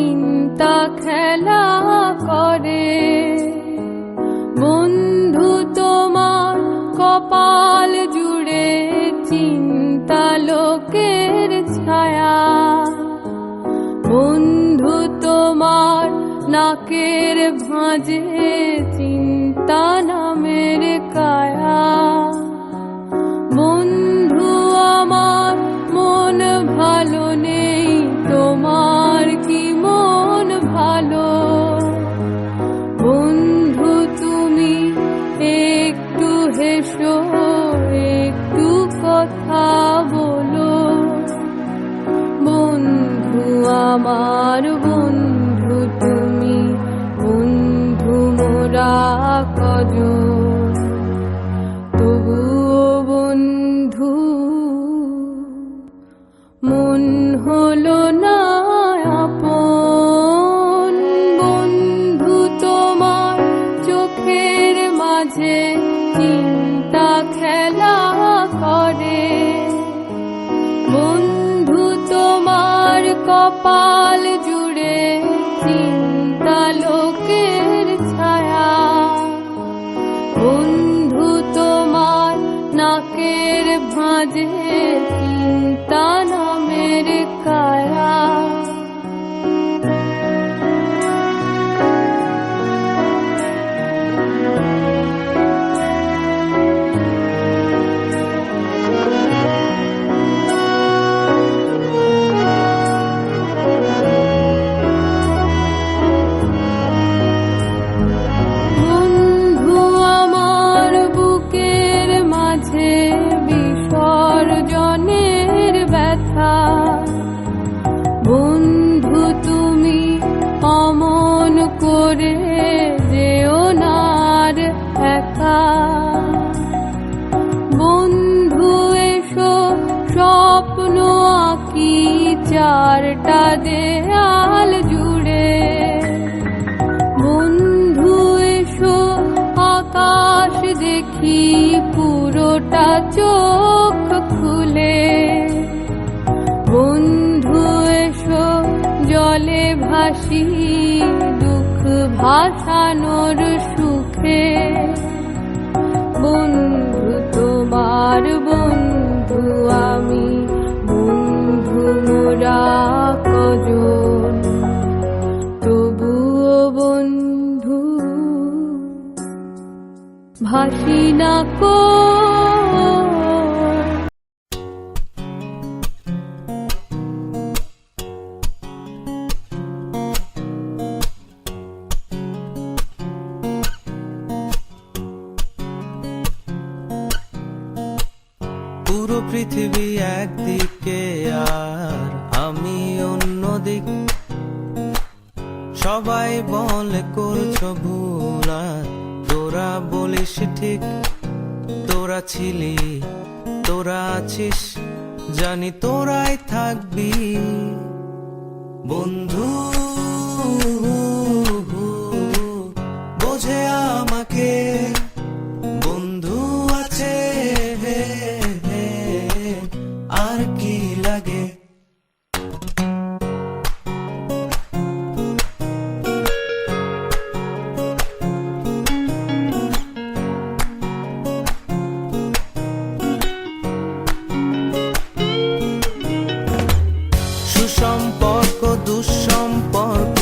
চিন্তা খেলা করে। বন্ধু তোমার কপাল জুড়ে চিন্তা লোকের ছায়া। বন্ধু তোমার নাকের ভাঁজে চিন্তা নামের কায়া। বন্ধু আমার মন ভালো নেই, তোমার কি মন ভালো? বন্ধু তুমি একটু হেসো, একটু কথা বলো। বন্ধু আমার বন্ধু তুমি, বন্ধু মোরা কজন। তবুও বন্ধু মন হলো না আপন। বন্ধু তোমার চোখের মাঝে চিন্তা খেলা করে। বন্ধু তোমার কপাল জুড়ে চিন্তা লোকের ছায়া। বন্ধু তোমার নাকের ভাঁজে চিন্তা নামের কায়া। বন্ধু আমার বুকের মাঝে বিসর্জনের ব্যথা। বন্ধু তুমি অমন করে যেও না আর একা। বন্ধু এসো স্বপ্ন আঁকি চারটা দেয়াল জুড়ে। বন্ধু এসো আকাশ দেখি পুরোটা চোখ খুলে। বন্ধু এসো জলে ভাসি দুঃখ ভাসানোর সুখে। বন্ধু তোমার বন্ধু আমি, বন্ধু মোরা কজন। তবুও বন্ধু ভাসি না কো। পুরো পৃথিবী একদিকে আর আমি অন্যদিক। সবাই বলে করছো ভুল আর তোরা বলিস ঠিক। তোরা ছিলি, তোরা আছিস, জানি তোরাই থাকবি। বন্ধু বোঝে আমাকে, বন্ধু আছে আর কি লাগে। সুসম্পর্ক দুঃসম্পর্ক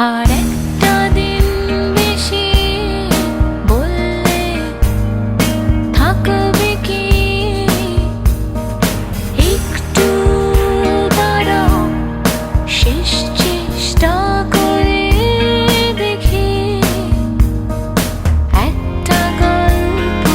আর একটা দিন বেশি বললে থাকবে কি? একটু দাঁড়াও, শেষ চেষ্টা করে দেখি। একটা গল্প,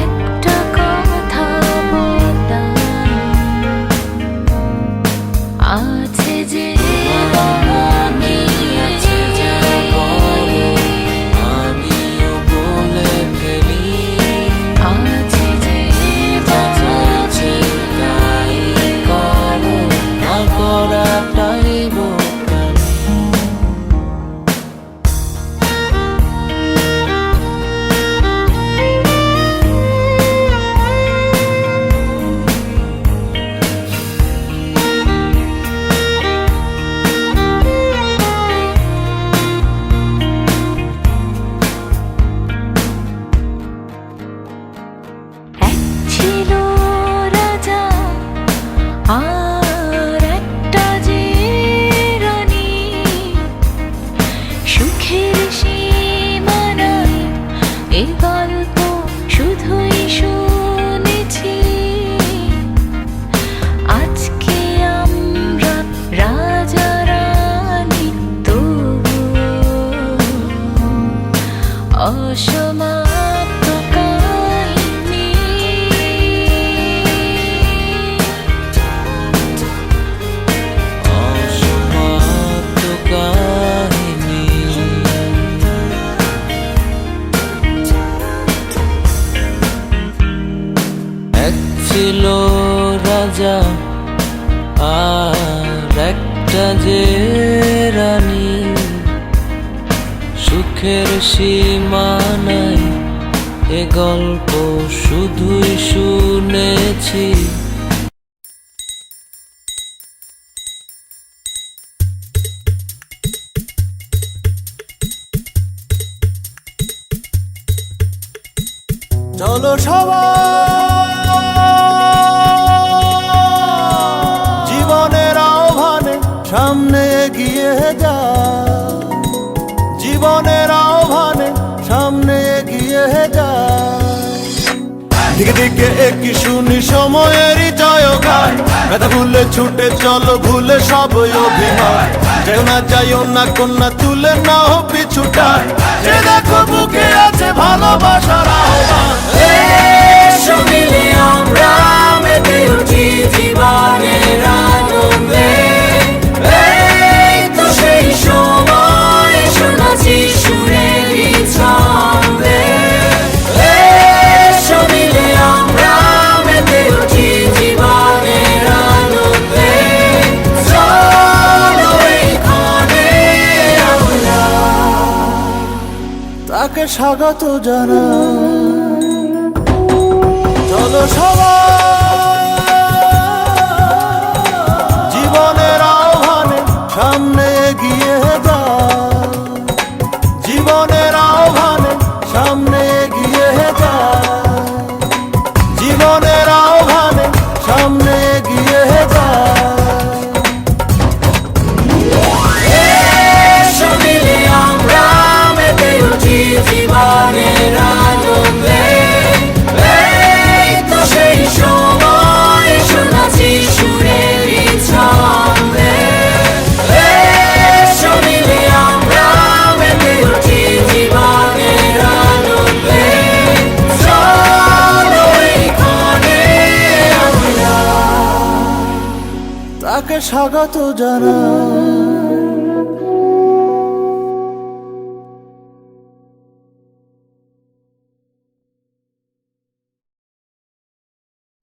একটা কথা বলা আছে যে বাকি আছে যে বলে আমিও বলে ফেলি আছে যে আছে তাই করো না করাটাই বোকামি। এক ছিল রাজা আর একটা যে রানী, সুখের সীমানায় এ গল্প শুধুই শুনেছি। আজকে আমরা রাজা রানী, তবু অসমাপ্ত কাহিনী। অসমাপ্ত কাহিনী। এক ছিল রাজা আর একটা যে রানী, সুখের সীমানায় এ গল্প শুধুই শুনেছি। চলো সবাই জীবনের আহ্বানে সামনে এগিয়ে যা, জীবনের আহ্বানে সামনে এগিয়ে যা। দিকে দিকে একই শুনি সময়েরই জয়গান, ব্যথা ভুলে ছুটে চলো ভুলে সব অভিমান। যেও না যাইও না কন্যা তুলে নাও পিছুটান, যে দেখো বুকে আছে ভালোবাসার আহ্বান। এসো মিলে আমরা মেতে উঠি জীবনের আনন্দে, এই তো সেই সময় শোনাচ্ছি সুরেরই ছন্দে। এসো মিলে আমরা মেতে উঠি জীবনের আনন্দে, চলো এইখানে আমরা তাকে স্বাগত জানাই। চলো সবাই জীবনের আহ্বানে সামনে এগিয়ে যা, জীবনের আহ্বানে সামনে এগিয়ে যা, জীবনের আহ্বানে সামনে এগিয়ে যা। এসো মিলে আমরা মেতে উঠি জীবনের আনন্দে, এই তো সেই সময় শোনাচ্ছি সুরেরই ছন্দে। এসো মিলে আমরা মেতে উঠি জীবনের আনন্দে, চলো এইখানে আমরা তাকে স্বাগত জানাই।